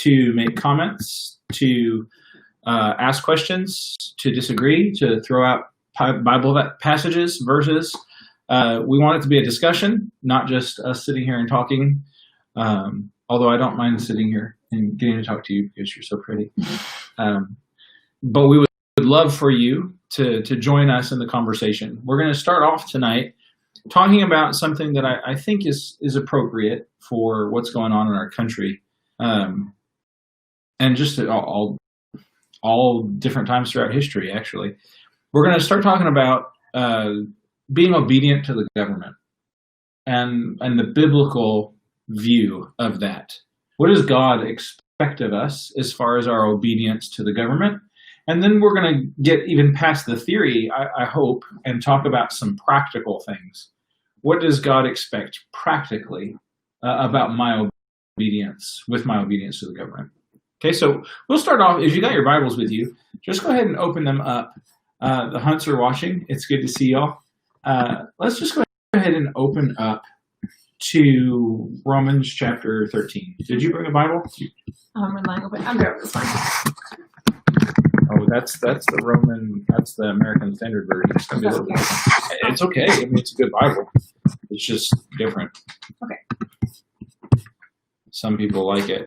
to make comments, to ask questions, to disagree, to throw out Bible passages, verses. We want it to be a discussion, not just us sitting here and talking. Although I don't mind sitting here and getting to talk to you because you're so pretty. But we would love for you to join us in the conversation. We're going to start off tonight talking about something that I think is appropriate for what's going on in our country, and just all different times throughout history, actually. We're going to start talking about being obedient to the government and the biblical view of that. What does God expect of us as far as our obedience to the government? And then we're going to get even past the theory, I hope, and talk about some practical things. What does God expect practically about my obedience, with my obedience to the government? Okay, so we'll start off, if you got your Bibles with you, just go ahead and open them up. The Hunts are watching. It's good to see y'all. Let's just go ahead and open up to Romans chapter 13. Did you bring a Bible? I'm relying on it. I'm grabbing this one. Oh, that's the American Standard Version. It's okay. I mean, it's a good Bible. It's just different. Okay. Some people like it.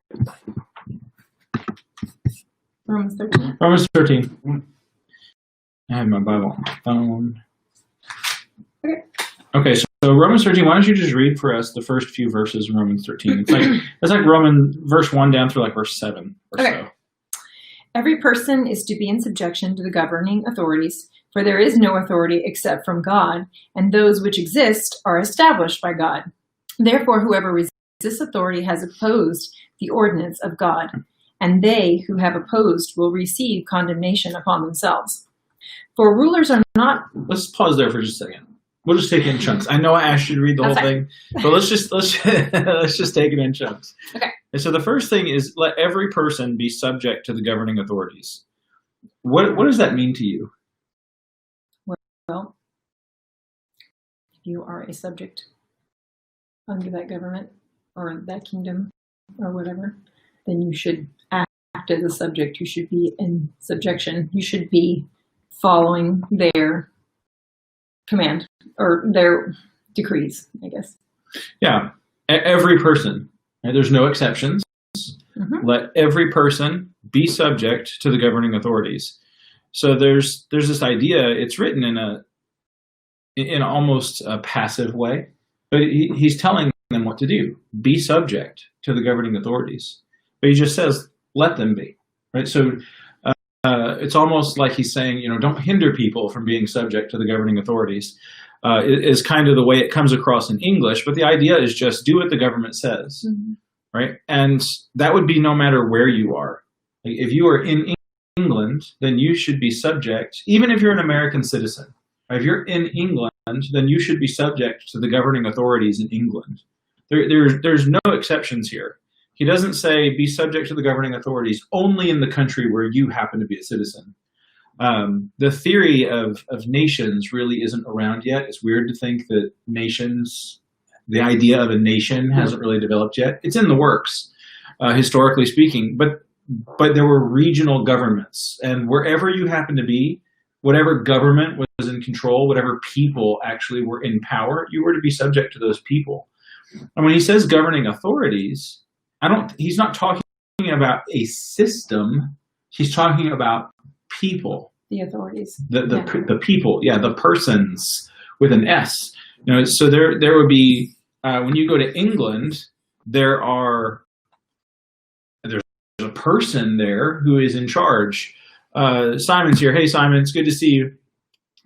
Romans 13. Romans 13. I have my Bible on my phone. Okay, so Romans 13, why don't you just read for us the first few verses in Romans 13? It's like Romans verse 1 down through like verse 7 or so. Every person is to be in subjection to the governing authorities, for there is no authority except from God, and those which exist are established by God. Therefore, whoever resists authority has opposed the ordinance of God, and they who have opposed will receive condemnation upon themselves. For rulers are not... Let's pause there for just a second. We'll just take it in chunks. I know I asked you to read the whole thing, but let's just take it in chunks. Okay. And so the first thing is, let every person be subject to the governing authorities. What does that mean to you? Well, if you are a subject under that government or that kingdom or whatever, then you should act as a subject. You should be in subjection. You should be following their command or their decrees, I guess. Yeah, every person. Right? There's no exceptions. Mm-hmm. Let every person be subject to the governing authorities. So there's this idea. It's written in almost a passive way, but he's telling them what to do. Be subject to the governing authorities. But he just says, let them be. Right. So it's almost like he's saying, don't hinder people from being subject to the governing authorities. Is kind of the way it comes across in English, but the idea is just do what the government says, mm-hmm. right? And that would be no matter where you are. Like if you are in England, then you should be subject, even if you're an American citizen. Right? If you're in England, then you should be subject to the governing authorities in England. There's no exceptions here. He doesn't say be subject to the governing authorities only in the country where you happen to be a citizen. The theory of nations really isn't around yet. It's weird to think that the idea of a nation hasn't really developed yet. It's in the works, historically speaking, but there were regional governments, and wherever you happen to be, whatever government was in control, whatever people actually were in power, you were to be subject to those people. And when he says governing authorities, he's not talking about a system. He's talking about people. The authorities. The people, the persons with an S. So there would be, when you go to England, there's a person there who is in charge. Simon's here. Hey, Simon, it's good to see you.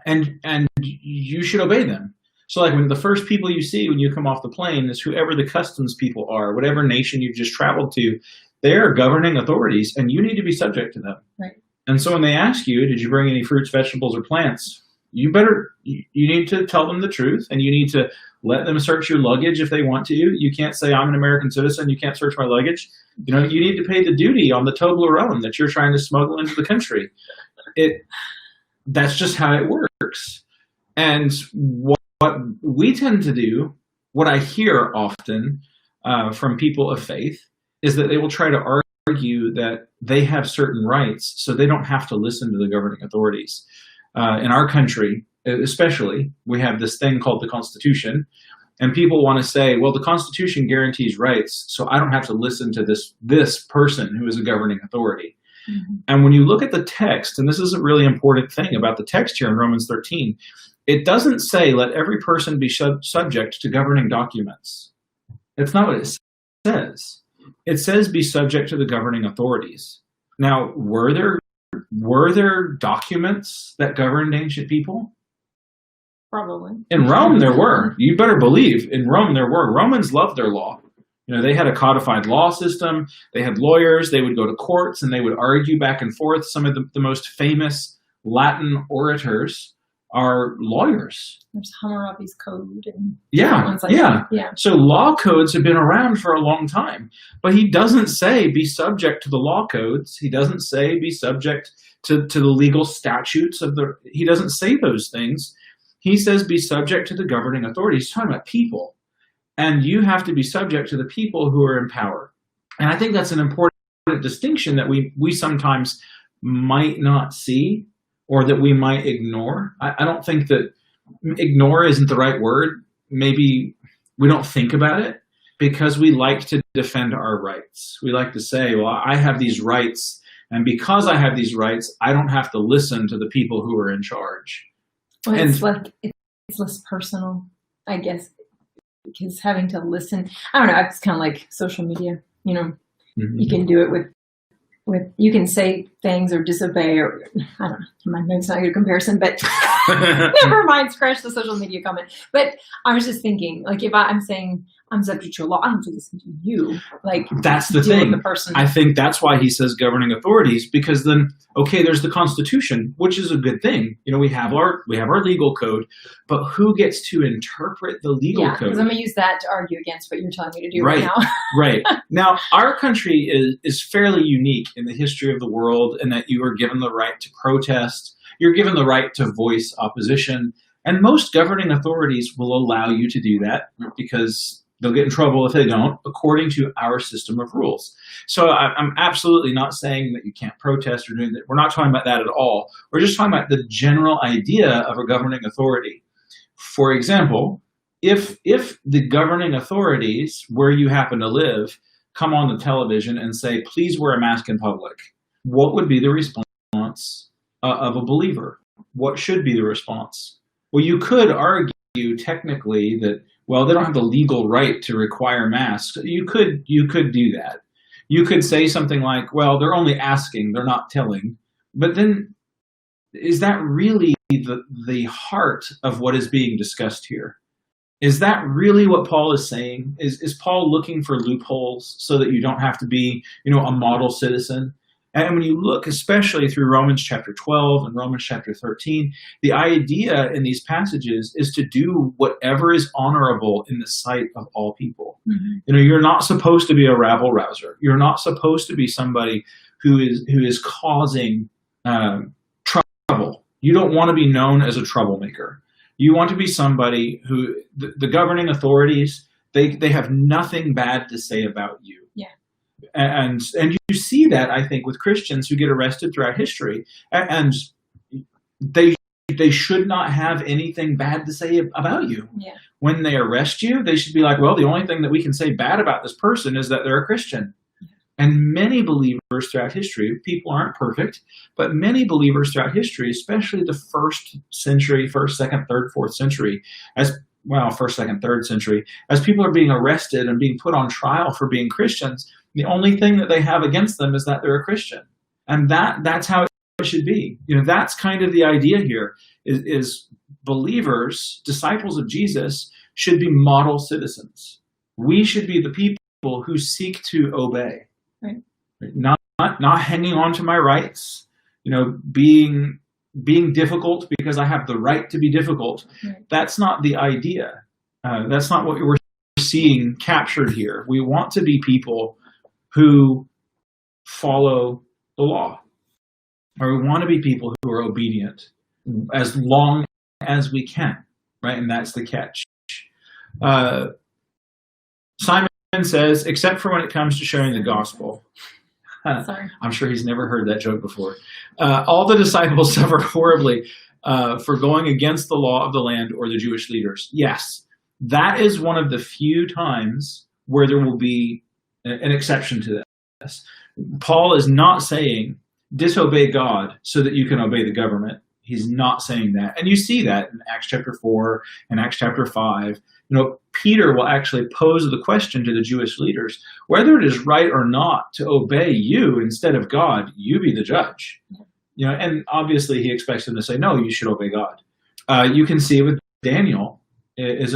And you should obey them. So like when the first people you see when you come off the plane is whoever the customs people are, whatever nation you've just traveled to, they are governing authorities, and you need to be subject to them. Right. And so when they ask you, did you bring any fruits, vegetables, or plants? You need to tell them the truth, and you need to let them search your luggage if they want to. You can't say, I'm an American citizen, you can't search my luggage. You need to pay the duty on the Toblerone that you're trying to smuggle into the country. That's just how it works. And what we tend to do, what I hear often from people of faith, is that they will try to argue that they have certain rights, so they don't have to listen to the governing authorities. In our country, especially, we have this thing called the Constitution, and people want to say, well, the Constitution guarantees rights, so I don't have to listen to this person who is a governing authority. Mm-hmm. And when you look at the text, and this is a really important thing about the text here in Romans 13, it doesn't say let every person be subject to governing documents. It's not what it says. It says be subject to the governing authorities. Now, were there documents that governed ancient people? Probably. In Rome, there were. You better believe. In Rome, there were. Romans loved their law. They had a codified law system. They had lawyers. They would go to courts and they would argue back and forth. Some of the most famous Latin orators are lawyers. There's Hammurabi's Code. And yeah. So law codes have been around for a long time. But he doesn't say be subject to the law codes. He doesn't say be subject to the legal statutes he doesn't say those things. He says be subject to the governing authorities. He's talking about people. And you have to be subject to the people who are in power. And I think that's an important distinction that we sometimes might not see or that we might ignore. I don't think that ignore isn't the right word. Maybe we don't think about it because we like to defend our rights. We like to say, well, I have these rights, and because I have these rights, I don't have to listen to the people who are in charge. Well, it's less personal, I guess, because having to listen, I don't know, it's kind of like social media, mm-hmm. You can do it with you can say things or disobey, or I don't know, my note's not a good comparison, but never mind, scratch the social media comment. But I was just thinking, like, if I'm saying I'm subject to a law, I don't have to listen to you. Like, that's the thing. The person. I think that's why he says governing authorities, because then, okay, there's the Constitution, which is a good thing. We have our legal code, but who gets to interpret the legal code? Because I'm going to use that to argue against what you're telling me to do right now. Right. Now, our country is fairly unique in the history of the world in that you are given the right to protest, you're given the right to voice opposition, and most governing authorities will allow you to do that because they'll get in trouble if they don't, according to our system of rules. So I'm absolutely not saying that you can't protest or doing that. We're not talking about that at all. We're just talking about the general idea of a governing authority. For example, if the governing authorities where you happen to live come on the television and say, please wear a mask in public, what would be the response of a believer? What should be the response? Well, you could argue technically that, well, they don't have the legal right to require masks. You could do that. You could say something like, well, they're only asking, they're not telling. But then is that really the heart of what is being discussed here? Is that really what Paul is saying? Is Paul looking for loopholes so that you don't have to be, a model citizen? And when you look, especially through Romans chapter 12 and Romans chapter 13, the idea in these passages is to do whatever is honorable in the sight of all people. Mm-hmm. You're not supposed to be a rabble rouser. You're not supposed to be somebody who is causing trouble. You don't want to be known as a troublemaker. You want to be somebody who the governing authorities, they have nothing bad to say about you. Yeah. And you see that, I think, with Christians who get arrested throughout history, and they should not have anything bad to say about you. Yeah. When they arrest you, they should be like, well, the only thing that we can say bad about this person is that they're a Christian. Yeah. And many believers throughout history, people aren't perfect, but many believers throughout history, especially the first century, first, second, third, fourth century, first, second, third century, as people are being arrested and being put on trial for being Christians, the only thing that they have against them is that they're a Christian. And that's how it should be. That's kind of the idea here is believers, disciples of Jesus, should be model citizens. We should be the people who seek to obey. Right. Not hanging on to my rights, being difficult because I have the right to be difficult. Right. That's not the idea. That's not what we're seeing captured here. We want to be people who follow the law, or we want to be people who are obedient as long as we can, right? And that's the catch. Simon says, except for when it comes to sharing the gospel. Sorry. I'm sure he's never heard that joke before. All the disciples suffer horribly for going against the law of the land or the Jewish leaders. Yes, that is one of the few times where there will be an exception to this. Paul is not saying disobey God so that you can obey the government. He's not saying that. And you see that in Acts chapter 4 and Acts chapter 5. Peter will actually pose the question to the Jewish leaders, whether it is right or not to obey you instead of God, you be the judge. And obviously he expects them to say, no, you should obey God. You can see with Daniel is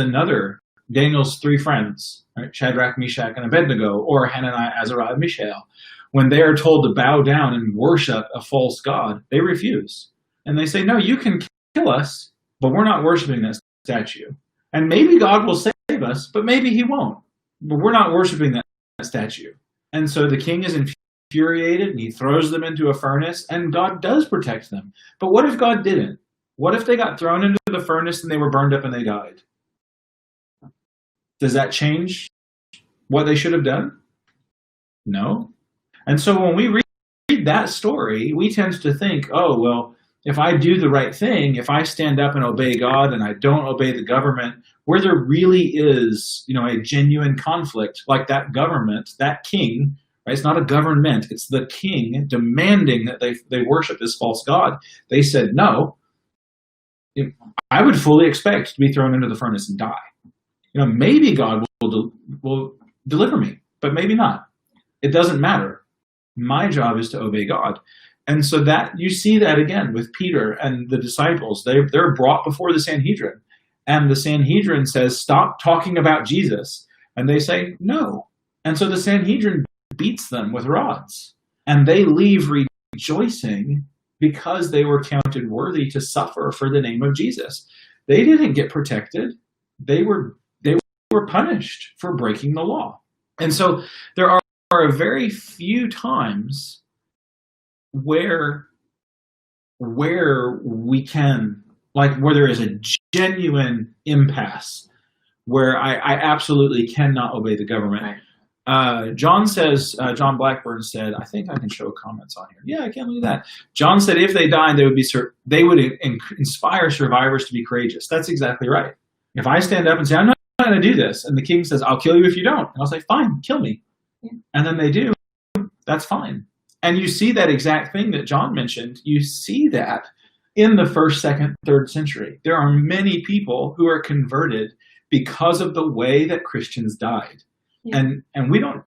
Daniel's three friends, right? Shadrach, Meshach, and Abednego, or Hananiah, Azariah, and Mishael. When they are told to bow down and worship a false god, they refuse. And they say, no, you can kill us, but we're not worshiping that statue. And maybe God will save us, but maybe he won't. But we're not worshiping that statue. And so the king is infuriated, and he throws them into a furnace, and God does protect them. But what if God didn't? What if they got thrown into the furnace and they were burned up and they died? Does that change what they should have done? No. And so when we read that story, we tend to think, oh, well, if I do the right thing, if I stand up and obey God and I don't obey the government, where there really is, a genuine conflict, like that government, that king, right? It's not a government, it's the king demanding that they worship this false god. They said no. I would fully expect to be thrown into the furnace and die. Maybe God will deliver me, but maybe not. It doesn't matter. My job is to obey God. And so that you see that again with Peter and the disciples. They're brought before the Sanhedrin. And the Sanhedrin says, stop talking about Jesus. And they say, no. And so the Sanhedrin beats them with rods. And they leave rejoicing because they were counted worthy to suffer for the name of Jesus. They didn't get protected. They were punished for breaking the law. And so there are a very few times where we can, where there is a genuine impasse, where I absolutely cannot obey the government. Right. John Blackburn said, I think I can show comments on here. Yeah, I can do that. John said if they died, they would inspire survivors to be courageous. That's exactly right. If I stand up and say, I'm not going to do this, and the king says, I'll kill you if you don't, and I'll say, fine, kill me. Yeah. And then they do, that's fine. And you see that exact thing that John mentioned. You see that in the 1st, 2nd, 3rd century. There are many people who are converted because of the way that Christians died. Yeah. And we don't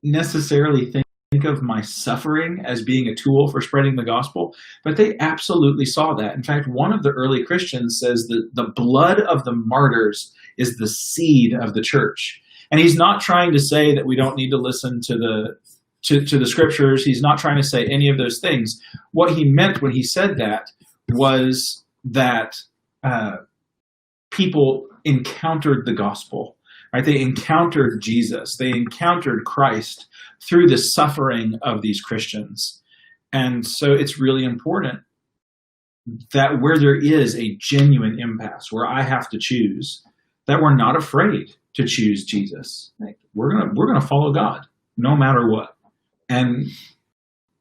necessarily think of my suffering as being a tool for spreading the gospel, but they absolutely saw that. In fact, one of the early Christians says that the blood of the martyrs is the seed of the church. And he's not trying to say that we don't need to listen to the scriptures. He's not trying to say any of those things. What he meant when he said that was that people encountered the gospel, right? They encountered Jesus. They encountered Christ through the suffering of these Christians. And so it's really important that where there is a genuine impasse, where I have to choose, that we're not afraid to choose Jesus. Right. We're gonna follow God no matter what. And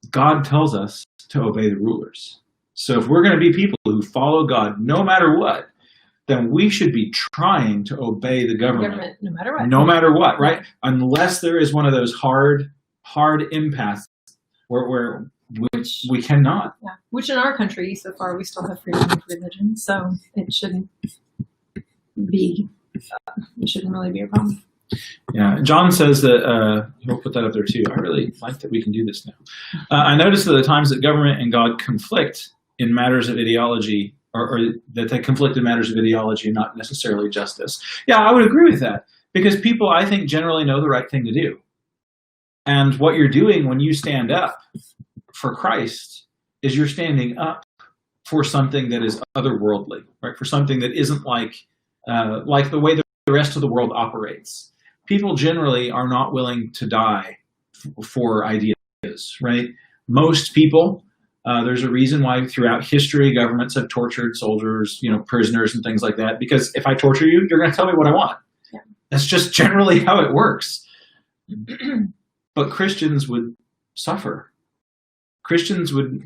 God tells us to obey the rulers. So if we're going to be people who follow God no matter what, then we should be trying to obey the government no matter what. No matter what, right? Unless there is one of those hard impasses where we cannot. Yeah. Which in our country, so far, we still have freedom of religion, so it shouldn't really be a problem. Yeah, John says that, he'll put that up there too. I really like that we can do this now. I noticed that the times that government and God conflict in matters of ideology, or that they conflict in matters of ideology and not necessarily justice. Yeah, I would agree with that, because people, I think, generally know the right thing to do. And what you're doing when you stand up for Christ is you're standing up for something that is otherworldly, right? For something that isn't like the way the rest of the world operates. People generally are not willing to die for ideas, right? Most people, there's a reason why throughout history governments have tortured soldiers, prisoners and things like that, because if I torture you, you're going to tell me what I want. Yeah. That's just generally how it works. But Christians would suffer. Christians would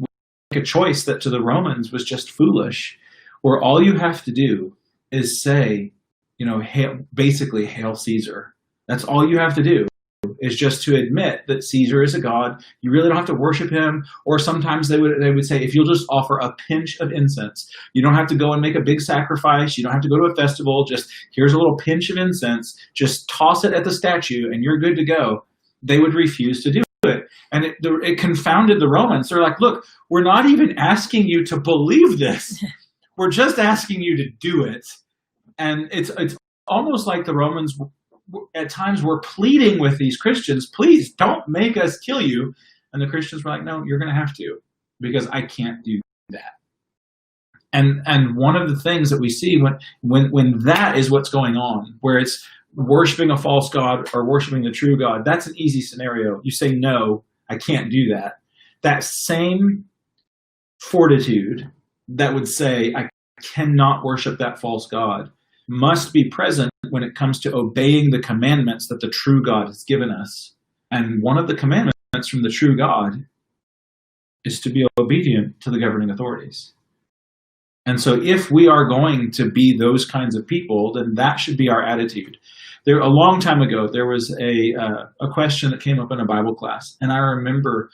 make a choice that to the Romans was just foolish, where all you have to do is say, basically, hail Caesar. That's all you have to do, is just to admit that Caesar is a god. You really don't have to worship him. Or sometimes they would say, if you'll just offer a pinch of incense, you don't have to go and make a big sacrifice. You don't have to go to a festival. Just here's a little pinch of incense. Just toss it at the statue and you're good to go. They would refuse to do it. And it confounded the Romans. They're like, look, we're not even asking you to believe this. We're just asking you to do it. And it's almost like the Romans at times were pleading with these Christians, please don't make us kill you. And the Christians were like, no, you're going to have to, because I can't do that. And one of the things that we see when that is what's going on, where it's worshiping a false god or worshiping the true God, that's an easy scenario. You say, no, I can't do that. That same fortitude that would say, I cannot worship that false god, must be present when it comes to obeying the commandments that the true God has given us. And one of the commandments from the true God is to be obedient to the governing authorities. And so if we are going to be those kinds of people, then that should be our attitude. A long time ago, there was a question that came up in a Bible class. And I remember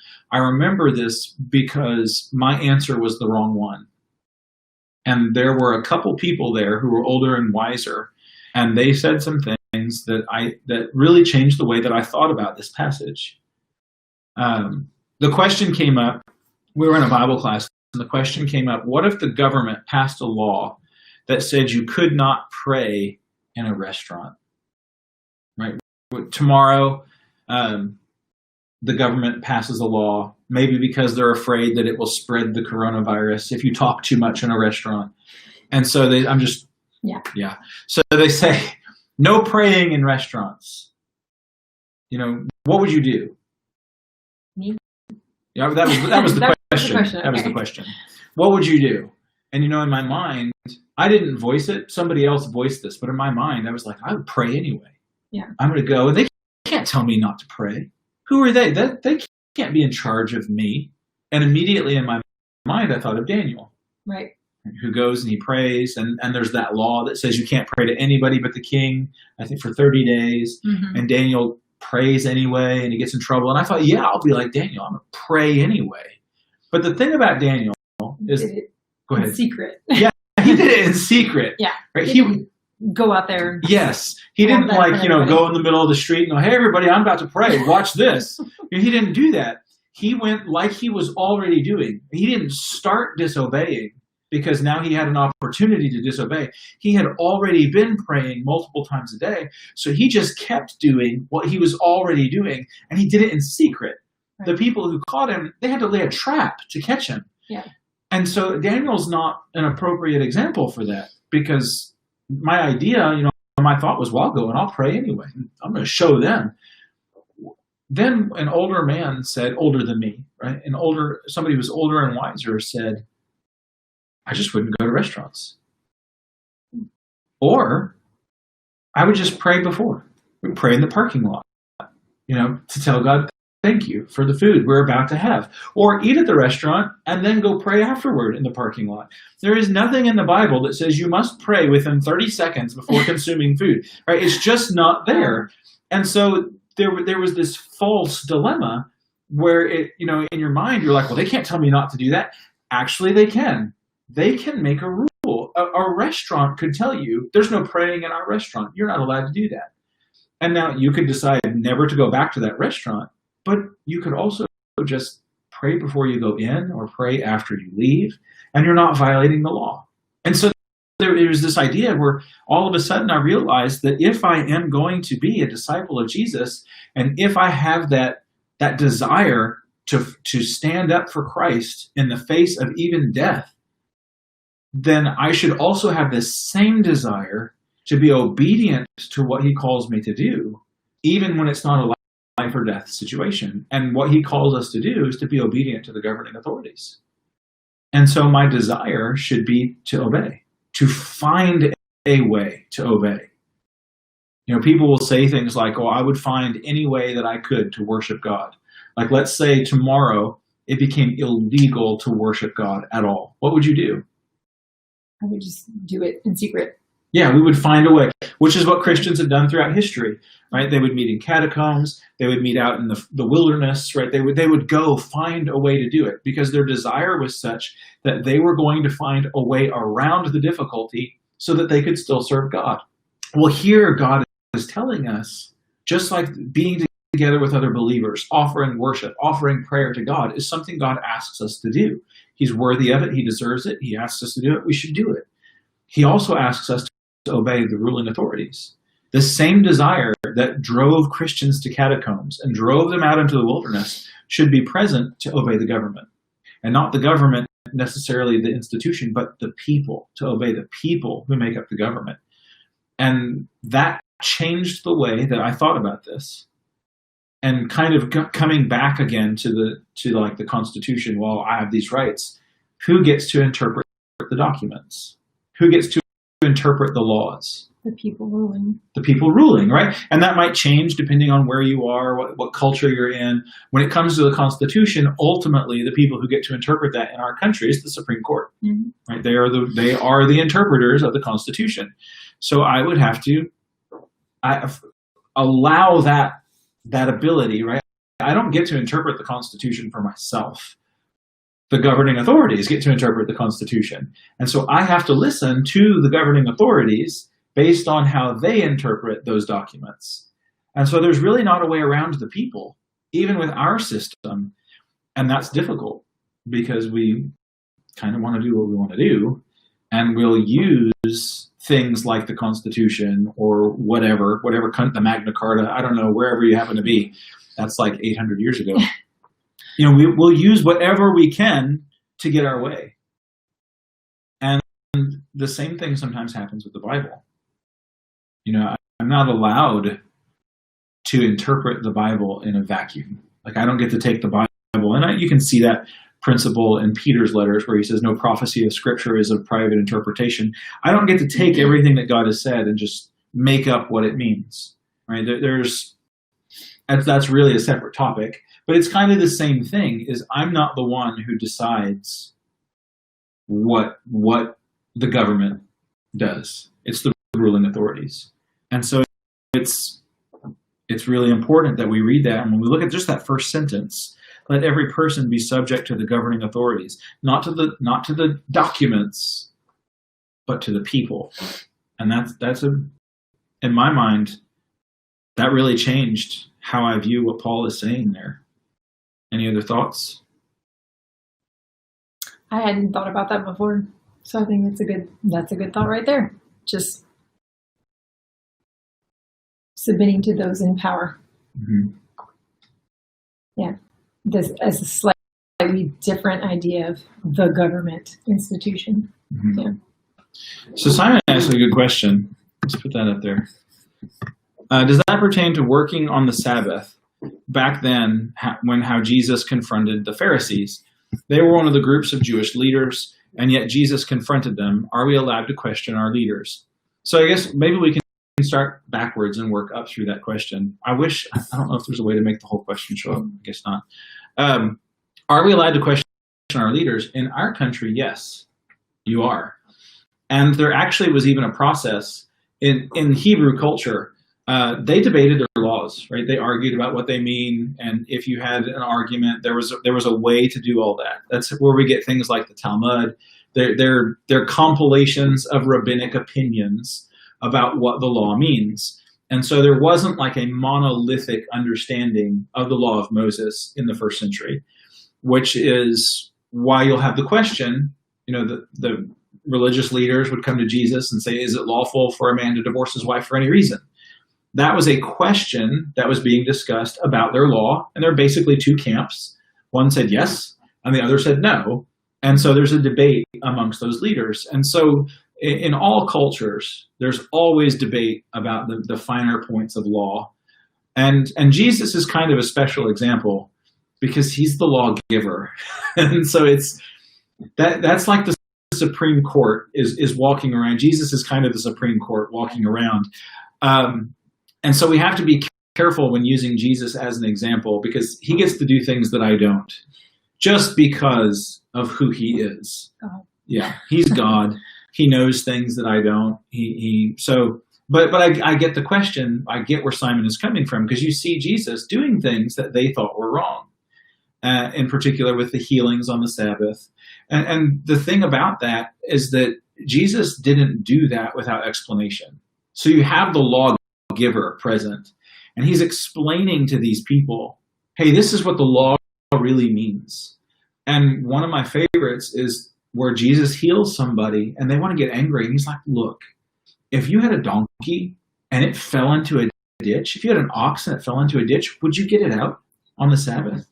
this because my answer was the wrong one. And there were a couple people there who were older and wiser, and they said some things that really changed the way that I thought about this passage. The question came up, we were in a Bible class, and the question came up, what if the government passed a law that said you could not pray in a restaurant? Right? Tomorrow, the government passes a law, maybe because they're afraid that it will spread the coronavirus if you talk too much in a restaurant. And so yeah. So they say, no praying in restaurants. What would you do? Me? Yeah, that was the question. That was the question. What would you do? And in my mind, I didn't voice it. Somebody else voiced this, but in my mind, I was like, I would pray anyway. Yeah. I'm going to go, and they can't tell me not to pray. Who are they? They can't be in charge of me. And immediately in my mind, I thought of Daniel. Right. Who goes and he prays. And there's that law that says you can't pray to anybody but the king, I think for 30 days. Mm-hmm. And Daniel prays anyway, and he gets in trouble. And I thought, yeah, I'll be like Daniel. I'm going to pray anyway. But the thing about Daniel is, go ahead. In secret. Yeah, he did it in secret. Yeah. Right. He go out there. Yes. He didn't go in the middle of the street and go, hey, everybody, I'm about to pray. Watch this. He didn't do that. He went like he was already doing. He didn't start disobeying because now he had an opportunity to disobey. He had already been praying multiple times a day. So he just kept doing what he was already doing, and he did it in secret. Right. The people who caught him, they had to lay a trap to catch him. Yeah. And so Daniel's not an appropriate example for that, because my idea, my thought was, well, I'll go and I'll pray anyway. I'm going to show them. Then an older man said, older than me, right? Somebody who was older and wiser said, I just wouldn't go to restaurants. Or I would just pray before. We'd pray in the parking lot, to tell God, thank you for the food we're about to have. Or eat at the restaurant and then go pray afterward in the parking lot. There is nothing in the Bible that says you must pray within 30 seconds before consuming food, right? It's just not there. And so there was this false dilemma where in your mind, you're like, well, they can't tell me not to do that. Actually, they can. They can make a rule. A restaurant could tell you, there's no praying in our restaurant. You're not allowed to do that. And now you could decide never to go back to that restaurant. But you could also just pray before you go in or pray after you leave, and you're not violating the law. And so there was this idea where all of a sudden I realized that if I am going to be a disciple of Jesus, and if I have that desire to stand up for Christ in the face of even death, then I should also have this same desire to be obedient to what he calls me to do, even when it's not a life or death situation. And what he calls us to do is to be obedient to the governing authorities. And so my desire should be to obey, to find a way to obey. People will say things like, oh, I would find any way that I could to worship God. Like, let's say tomorrow it became illegal to worship God at all. What would you do? I would just do it in secret. Yeah, we would find a way, which is what Christians have done throughout history, right? They would meet in catacombs. They would meet out in the wilderness, right? They would go find a way to do it because their desire was such that they were going to find a way around the difficulty so that they could still serve God. Well, here God is telling us, just like being together with other believers, offering worship, offering prayer to God is something God asks us to do. He's worthy of it. He deserves it. He asks us to do it. We should do it. He also asks us to obey the ruling authorities. The same desire that drove Christians to catacombs and drove them out into the wilderness should be present to obey the government. And not the government necessarily the institution, but the people, to obey the people who make up the government. And that changed the way that I thought about this. And kind of coming back again to the Constitution, well, I have these rights. Who gets to interpret the documents? Who gets to interpret the laws? The people ruling. The people ruling, right? And that might change depending on where you are, what culture you're in. When it comes to the Constitution, ultimately, the people who get to interpret that in our country is the Supreme Court, right? They are the interpreters of the Constitution. So I would have to allow that ability, right? I don't get to interpret the Constitution for myself. The governing authorities get to interpret the Constitution. And so I have to listen to the governing authorities based on how they interpret those documents. And so there's really not a way around the people, even with our system. And that's difficult because we kind of want to do what we want to do. And we'll use things like the Constitution or whatever, the Magna Carta, I don't know, wherever you happen to be. That's like 800 years ago. We'll use whatever we can to get our way. And the same thing sometimes happens with the Bible. I'm not allowed to interpret the Bible in a vacuum. Like, I don't get to take the Bible, and you can see that principle in Peter's letters where he says, no prophecy of Scripture is of private interpretation. I don't get to take everything that God has said and just make up what it means, right? That's really a separate topic, but it's kind of the same thing. Is I'm not the one who decides what the government does. It's the ruling authorities. And so it's really important that we read that. And when we look at just that first sentence, let every person be subject to the governing authorities, not to the documents, but to the people. And that's in my mind, that really changed how I view what Paul is saying there. Any other thoughts? I hadn't thought about that before. So I think that's a good thought right there. Just submitting to those in power. Mm-hmm. Yeah. This as a slightly different idea of the government institution. Mm-hmm. Yeah. So Simon asked a good question. Let's put that up there. Does that pertain to working on the Sabbath? Back then, how Jesus confronted the Pharisees. They were one of the groups of Jewish leaders, and yet Jesus confronted them. Are we allowed to question our leaders? So I guess maybe we can start backwards and work up through that question. I don't know if there's a way to make the whole question show up. I guess not. Are we allowed to question our leaders? In our country, yes, you are. And there actually was even a process in Hebrew culture. They debated their laws, right? They argued about what they mean, and if you had an argument, there was a way to do all that. That's where we get things like the Talmud. They're compilations of rabbinic opinions about what the law means. And so there wasn't like a monolithic understanding of the law of Moses in the first century, which is why you'll have the question, the religious leaders would come to Jesus and say, is it lawful for a man to divorce his wife for any reason? That was a question that was being discussed about their law, and there are basically two camps. One said yes, and the other said no. And so there's a debate amongst those leaders. And so in all cultures, there's always debate about the finer points of law. And Jesus is kind of a special example because he's the lawgiver. And so that's like the Supreme Court is walking around. Jesus is kind of the Supreme Court walking around. And so we have to be careful when using Jesus as an example, because he gets to do things that I don't, just because of who he is. Oh. Yeah, he's God. He knows things that I don't. But I get the question. I get where Simon is coming from, because you see Jesus doing things that they thought were wrong, in particular with the healings on the Sabbath. And the thing about that is that Jesus didn't do that without explanation. So you have the lawgiver present, and he's explaining to these people, hey, this is what the law really means. And one of my favorites is where Jesus heals somebody and they want to get angry. And he's like, look, if you had a donkey and it fell into a ditch, if you had an ox and it fell into a ditch, would you get it out on the Sabbath?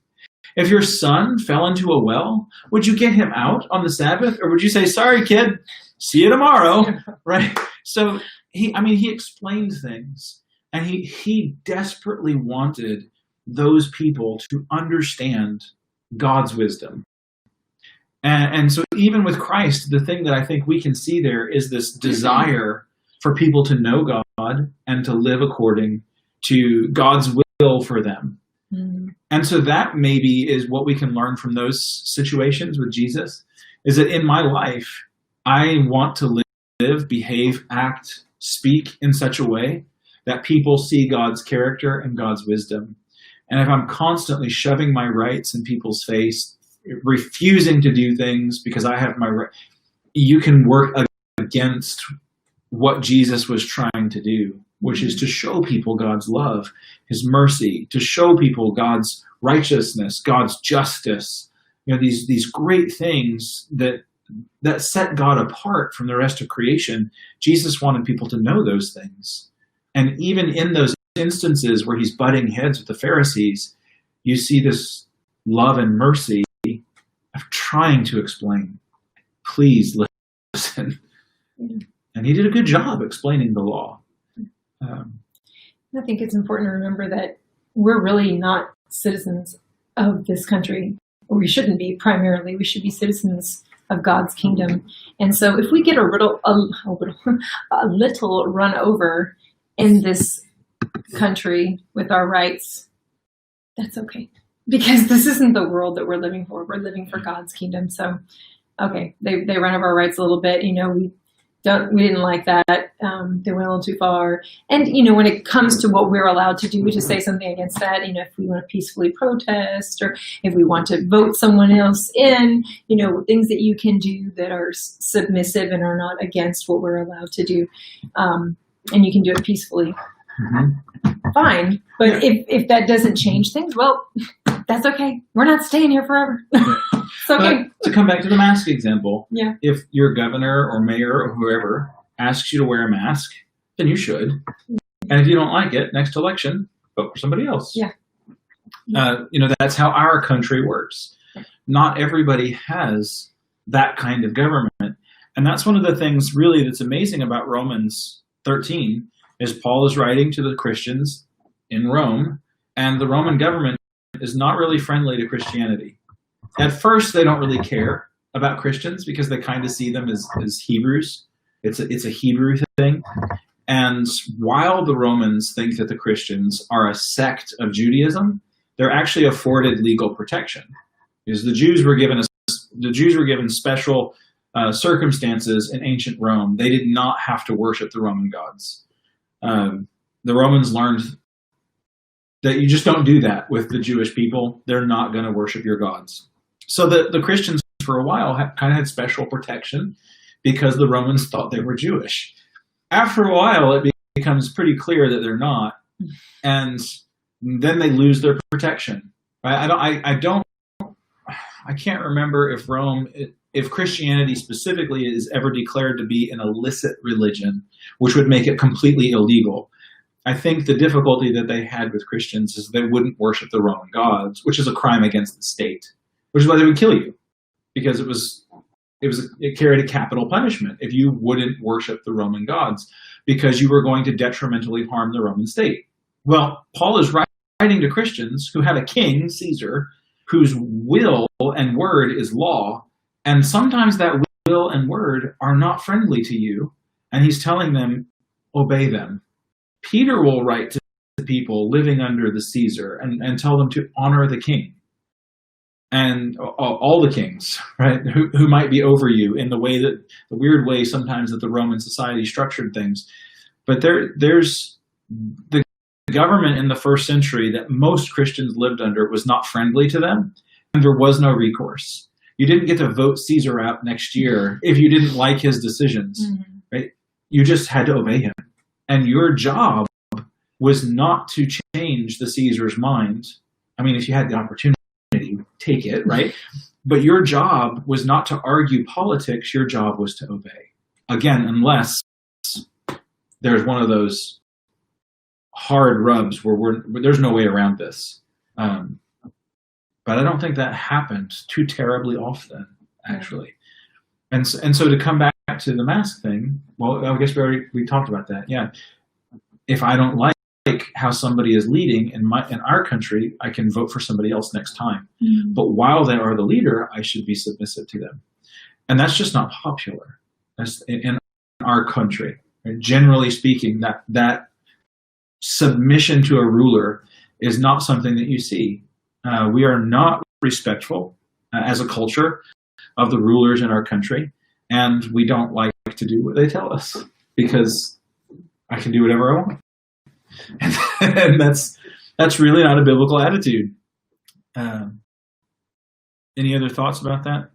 If your son fell into a well, would you get him out on the Sabbath? Or would you say, sorry, kid, see you tomorrow, right? So he explained things, and he desperately wanted those people to understand God's wisdom. And so even with Christ, the thing that I think we can see there is this desire for people to know God and to live according to God's will for them. Mm-hmm. And so that maybe is what we can learn from those situations with Jesus, is that in my life, I want to live, behave, act, speak in such a way that people see God's character and God's wisdom. And if I'm constantly shoving my rights in people's face, refusing to do things because I have my right, you can work against what Jesus was trying to do, which is to show people God's love, his mercy, to show people God's righteousness, God's justice, these great things that set God apart from the rest of creation. Jesus wanted people to know those things. And even in those instances where he's butting heads with the Pharisees, you see this love and mercy of trying to explain. Please listen. And he did a good job explaining the law. I think it's important to remember that we're really not citizens of this country, or we shouldn't be primarily. We should be citizens of God's kingdom. And so if we get a little run over in this country with our rights, that's okay. Because this isn't the world that we're living for. We're living for God's kingdom. So, okay, they run over our rights a little bit. We didn't like that. They went a little too far. And, when it comes to what we're allowed to do, to say something against that, if we want to peacefully protest, or if we want to vote someone else in, things that you can do that are submissive and are not against what we're allowed to do. And you can do it peacefully. Mm-hmm. Fine. But if that doesn't change things, well, that's okay. We're not staying here forever. It's okay. But to come back to the mask example, yeah. If your governor or mayor or whoever asks you to wear a mask, then you should. And if you don't like it, next election, vote for somebody else. Yeah. That's how our country works. Not everybody has that kind of government. And that's one of the things really that's amazing about Romans 13, is Paul is writing to the Christians in Rome, and the Roman government is not really friendly to Christianity. At first, they don't really care about Christians because they kind of see them as Hebrews. It's a Hebrew thing. And while the Romans think that the Christians are a sect of Judaism, they're actually afforded legal protection, because the Jews were given special circumstances in ancient Rome. They did not have to worship the Roman gods. The Romans learned that you just don't do that with the Jewish people. They're not going to worship your gods. So the Christians for a while kind of had special protection because the Romans thought they were Jewish. After a while, it becomes pretty clear that they're not, and then they lose their protection. Right? I can't remember if Christianity specifically is ever declared to be an illicit religion, which would make it completely illegal. I think the difficulty that they had with Christians is they wouldn't worship the Roman gods, which is a crime against the state, which is why they would kill you, because it carried a capital punishment if you wouldn't worship the Roman gods, because you were going to detrimentally harm the Roman state. Well, Paul is writing to Christians who have a king, Caesar, whose will and word is law, and sometimes that will and word are not friendly to you, and he's telling them, obey them. Peter will write to people living under the Caesar and tell them to honor the king and all the kings, right, who might be over you in the weird way sometimes that the Roman society structured things. But there's the government in the first century that most Christians lived under was not friendly to them, and there was no recourse. You didn't get to vote Caesar out next year if you didn't like his decisions, right? You just had to obey him. And your job was not to change the Caesar's mind. I mean, if you had the opportunity, take it, right? But your job was not to argue politics. Your job was to obey. Again, unless there's one of those hard rubs where there's no way around this. But I don't think that happened too terribly often, actually. And so to come back to the mask thing, well, I guess we talked about that. Yeah. If I don't like how somebody is leading in our country, I can vote for somebody else next time. But while they are the leader, I should be submissive to them. And that's just not popular. That's in our country. And generally speaking, that submission to a ruler is not something that you see. We are not respectful as a culture of the rulers in our country, and we don't like to do what they tell us because I can do whatever I want. And that's really not a biblical attitude. Any other thoughts about that?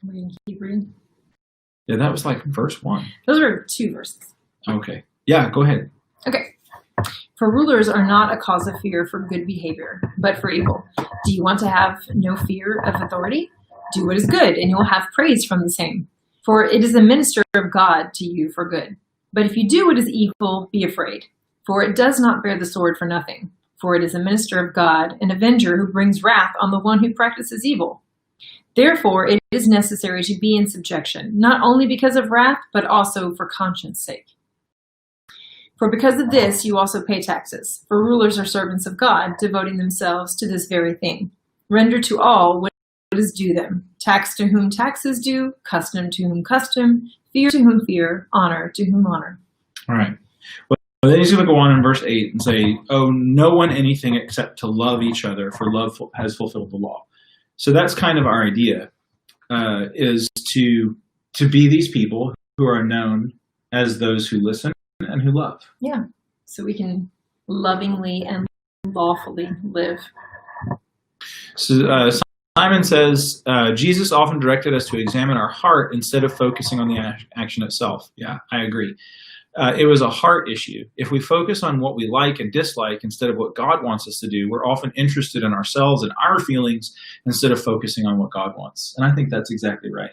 We can keep reading. Yeah, that was like verse 1. Those are 2 verses. Okay. Yeah, go ahead. Okay. For rulers are not a cause of fear for good behavior, but for evil. Do you want to have no fear of authority? Do what is good, and you will have praise from the same. For it is a minister of God to you for good. But if you do what is evil, be afraid. For it does not bear the sword for nothing. For it is a minister of God, an avenger who brings wrath on the one who practices evil. Therefore, it is necessary to be in subjection, not only because of wrath, but also for conscience sake. For because of this, you also pay taxes. For rulers are servants of God, devoting themselves to this very thing. Render to all what is due them. Tax to whom tax is due, custom to whom custom, fear to whom fear, honor to whom honor. All right. Well, then he's going to go on in verse 8 and say, owe no one anything except to love each other, for love has fulfilled the law. So that's kind of our idea, is to be these people who are known as those who listen and who love. Yeah, so we can lovingly and lawfully live. So Simon says, Jesus often directed us to examine our heart instead of focusing on the action itself. Yeah, I agree. It was a heart issue. If we focus on what we like and dislike instead of what God wants us to do, we're often interested in ourselves and our feelings instead of focusing on what God wants. And I think that's exactly right.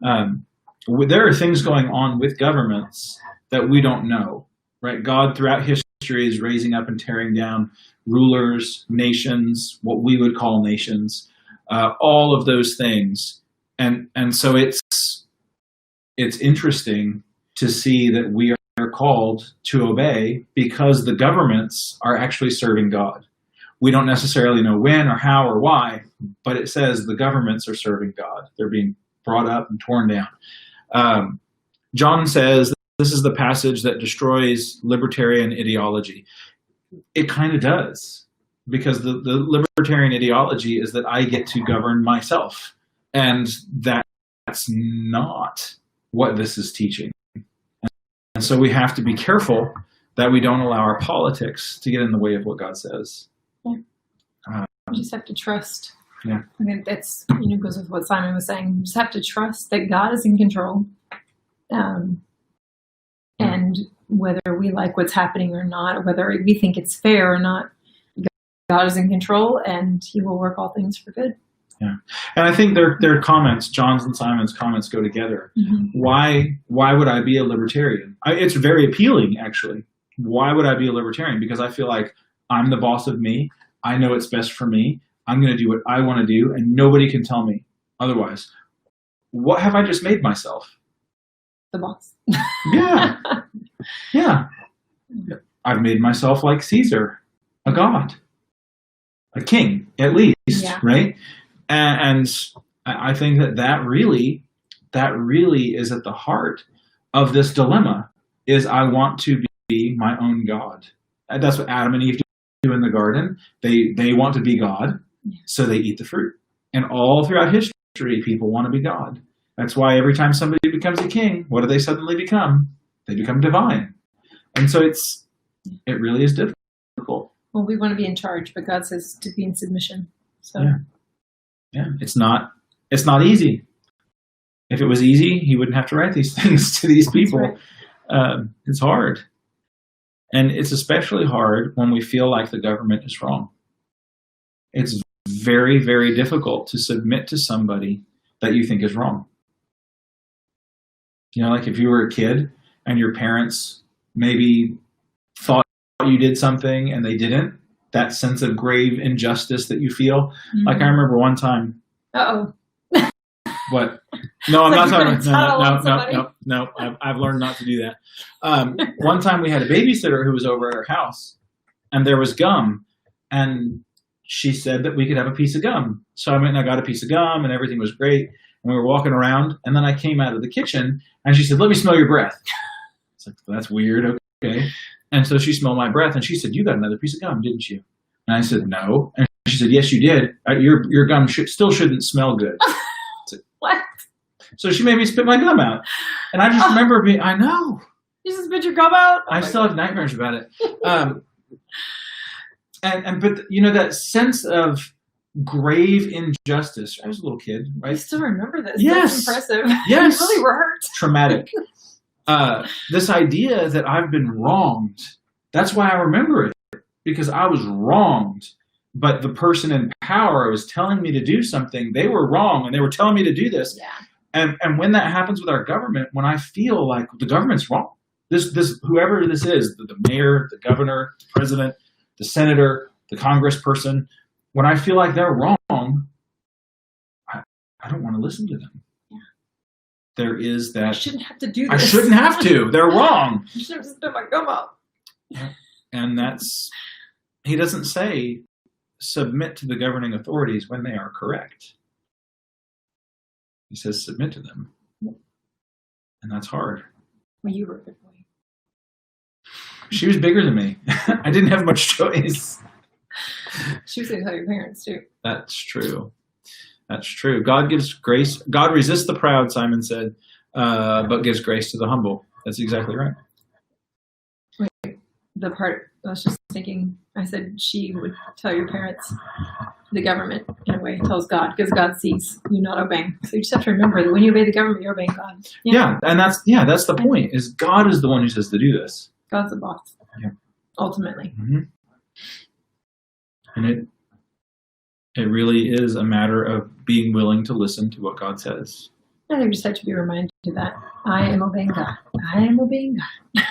There are things going on with governments that we don't know, right? God throughout history is raising up and tearing down rulers, nations, what we would call nations, all of those things. And so it's interesting to see that we are called to obey because the governments are actually serving God. We don't necessarily know when or how or why, but it says the governments are serving God. They're being brought up and torn down. John says this is the passage that destroys libertarian ideology. It kind of does, because the libertarian ideology is that I get to govern myself, and that's not what this is teaching. And so we have to be careful that we don't allow our politics to get in the way of what God says. Yeah. We just have to trust. Yeah. I mean, that's, goes with what Simon was saying. We just have to trust that God is in control. And whether we like what's happening or not, or whether we think it's fair or not, God is in control and he will work all things for good. Yeah. And I think their comments, John's and Simon's comments, go together. Mm-hmm. Why would I be a libertarian? It's very appealing, actually. Why would I be a libertarian? Because I feel like I'm the boss of me. I know it's best for me. I'm going to do what I want to do, and nobody can tell me otherwise. What have I just made myself? The boss. Yeah. Yeah. I've made myself like Caesar, a god, a king, at least, right? And I think that really is at the heart of this dilemma, is I want to be my own God. That's what Adam and Eve do in the garden. They want to be God, so they eat the fruit. And all throughout history, people want to be God. That's why every time somebody becomes a king, what do they suddenly become? They become divine. And so it really is difficult. Well, we want to be in charge, but God says to be in submission. So yeah, it's not easy. If it was easy, he wouldn't have to write these things to these people. Right. It's hard. And it's especially hard when we feel like the government is wrong. It's very, very difficult to submit to somebody that you think is wrong. You know, like if you were a kid and your parents maybe thought you did something and they didn't, that sense of grave injustice that you feel. Mm-hmm. Like I remember one time. Uh-oh. What? No, I'm not talking. No. I've learned not to do that. One time we had a babysitter who was over at our house, and there was gum, and she said that we could have a piece of gum. So I went and I got a piece of gum, and everything was great. And we were walking around, and then I came out of the kitchen, and she said, "Let me smell your breath." It's like, well, that's weird. Okay. And so she smelled my breath, and she said, "You got another piece of gum, didn't you?" And I said, "No." And she said, "Yes, you did. Your gum still shouldn't smell good." What? So she made me spit my gum out. And I just remember I know. You just spit your gum out? I still have nightmares about it. But you know, that sense of grave injustice. I was a little kid, right? I still remember this. Yes. That's impressive. Yes. You really were hurt. Traumatic. This idea that I've been wronged. That's why I remember it. Because I was wronged. But the person in power was telling me to do something. They were wrong, and they were telling me to do this. Yeah. And when that happens with our government, when I feel like the government's wrong, this whoever this is, the mayor, the governor, the president, the senator, the congressperson, when I feel like they're wrong, I don't want to listen to them. Yeah. There is that. I shouldn't have to do this. I shouldn't have to. They're wrong. I should have just spit my gum out. Yeah. And he doesn't say submit to the governing authorities when they are correct. He says submit to them. And that's hard. Well, you were a good boy. She was bigger than me. I didn't have much choice. She was going to tell your parents too. That's true. That's true. God gives grace. God resists the proud, Simon said, but gives grace to the humble. That's exactly right. Wait, the part I was just thinking, I said she would tell your parents, the government, in a way, tells God, because God sees you not obeying. So you just have to remember that when you obey the government, you're obeying God. Yeah, and that's the point, is God is the one who says to do this. God's the boss, ultimately. Mm-hmm. And it really is a matter of being willing to listen to what God says. And they just have to be reminded that I am obeying God. I am obeying God.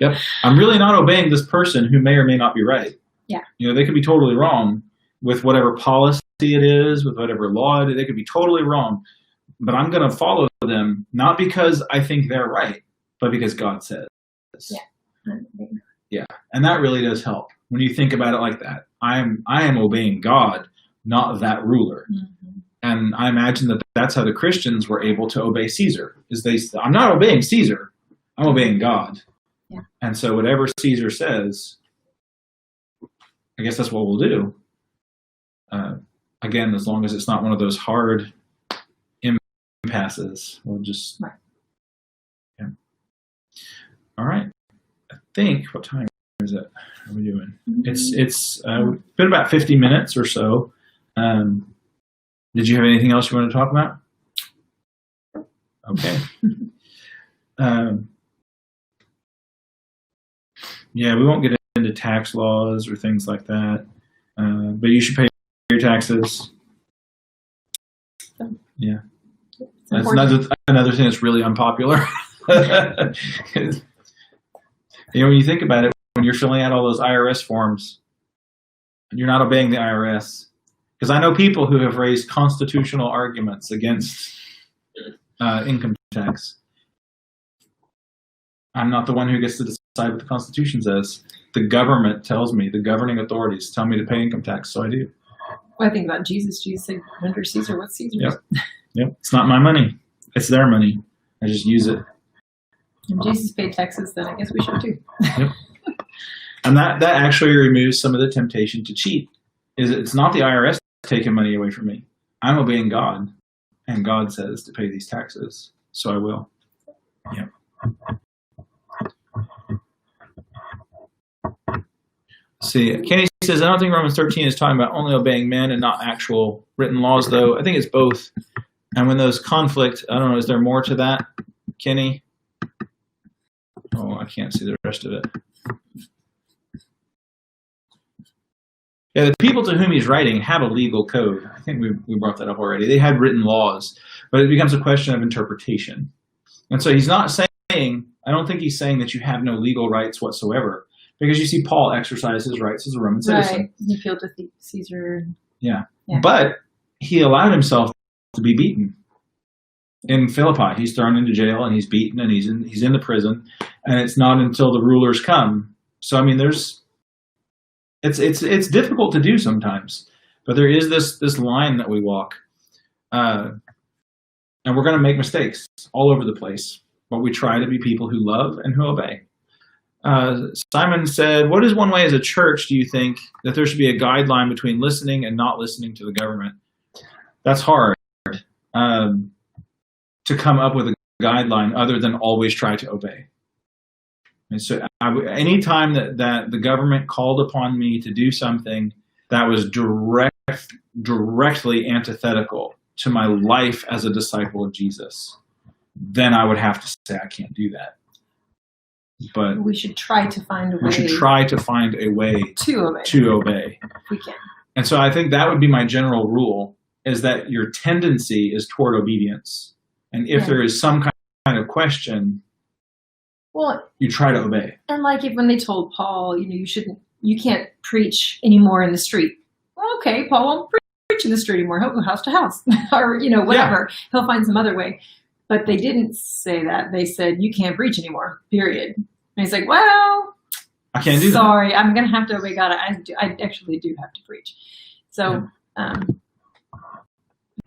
Yep. I'm really not obeying this person who may or may not be right. Yeah. You know, they could be totally wrong with whatever policy it is, with whatever law it is. They could be totally wrong. But I'm going to follow them, not because I think they're right, but because God says. Yeah. Yeah. And that really does help when you think about it like that. I am obeying God, not that ruler. Mm-hmm. And I imagine that that's how the Christians were able to obey Caesar. I'm not obeying Caesar. I'm obeying God. Yeah. And so whatever Caesar says, I guess that's what we'll do. Again, as long as it's not one of those hard impasses, we'll just. Right. Yeah. All right. I think, what time is it? How are we doing? Mm-hmm. It's been about 50 minutes or so. Did you have anything else you want to talk about? Okay. Yeah, we won't get into tax laws or things like that, but you should pay your taxes. Yeah, that's another thing that's really unpopular. You know, when you think about it, when you're filling out all those IRS forms, you're not obeying the IRS. Because I know people who have raised constitutional arguments against income tax. I'm not the one who gets to decide what the Constitution says. The government tells me, the governing authorities tell me to pay income tax, so I do. Well, I think about Jesus. Jesus said, under Caesar, what's Caesar's? Yep. It's not my money. It's their money. I just use it. If Jesus paid taxes, then I guess we should too. Yep. And that actually removes some of the temptation to cheat. It's not the IRS taking money away from me. I'm obeying God, and God says to pay these taxes, so I will. Yeah. See, Kenny says, I don't think Romans 13 is talking about only obeying men and not actual written laws, though. I think it's both. And when those conflict, I don't know, is there more to that, Kenny? Oh, I can't see the rest of it. Yeah, the people to whom he's writing have a legal code. I think we brought that up already. They had written laws, but it becomes a question of interpretation. And so he's not saying, I don't think he's saying that you have no legal rights whatsoever, because you see Paul exercise his rights as a Roman citizen. Right. He killed with Caesar. Yeah. But he allowed himself to be beaten. In Philippi, he's thrown into jail and he's beaten and he's in the prison, and it's not until the rulers come. So I mean, it's difficult to do sometimes, but there is this line that we walk, and we're going to make mistakes all over the place, but we try to be people who love and who obey. Simon said, what is one way as a church do you think that there should be a guideline between listening and not listening to the government? That's hard to come up with a guideline other than always try to obey. And so any time that the government called upon me to do something that was directly antithetical to my life as a disciple of Jesus, then I would have to say I can't do that. But we should try to find a way. We should try to find a way to obey. If we can. And so I think that would be my general rule, is that your tendency is toward obedience. And if there is some kind of question, you try to obey. And like when they told Paul, you can't preach anymore in the street. Well, okay, Paul won't preach in the street anymore. He'll go house to house or, whatever. Yeah. He'll find some other way. But they didn't say that. They said, you can't preach anymore, period. And he's like, well, I can't do that. Sorry, I'm going to have to obey God. I actually do have to preach. So I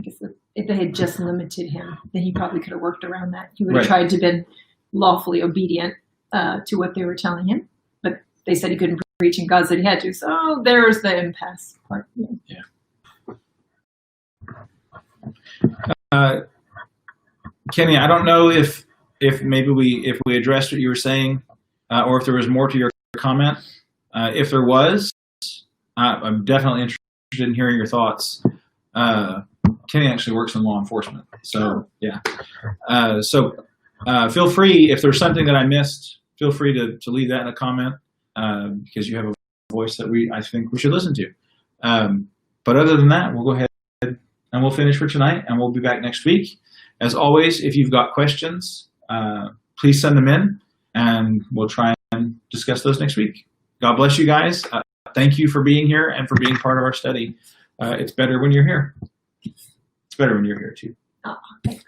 guess if they had just limited him, then he probably could have worked around that. He would have tried to been lawfully obedient to what they were telling him. But they said he couldn't preach, and God said he had to. So there's the impasse part. Yeah. Kenny, I don't know if maybe if we addressed what you were saying, or if there was more to your comment. If there was, I'm definitely interested in hearing your thoughts. Kenny actually works in law enforcement, so yeah. Feel free, if there's something that I missed, feel free to leave that in a comment, because you have a voice that I think we should listen to. But other than that, we'll go ahead and we'll finish for tonight, and we'll be back next week. As always, if you've got questions, please send them in, and we'll try and discuss those next week. God bless you guys. Thank you for being here and for being part of our study. It's better when you're here. It's better when you're here, too. Oh, thanks.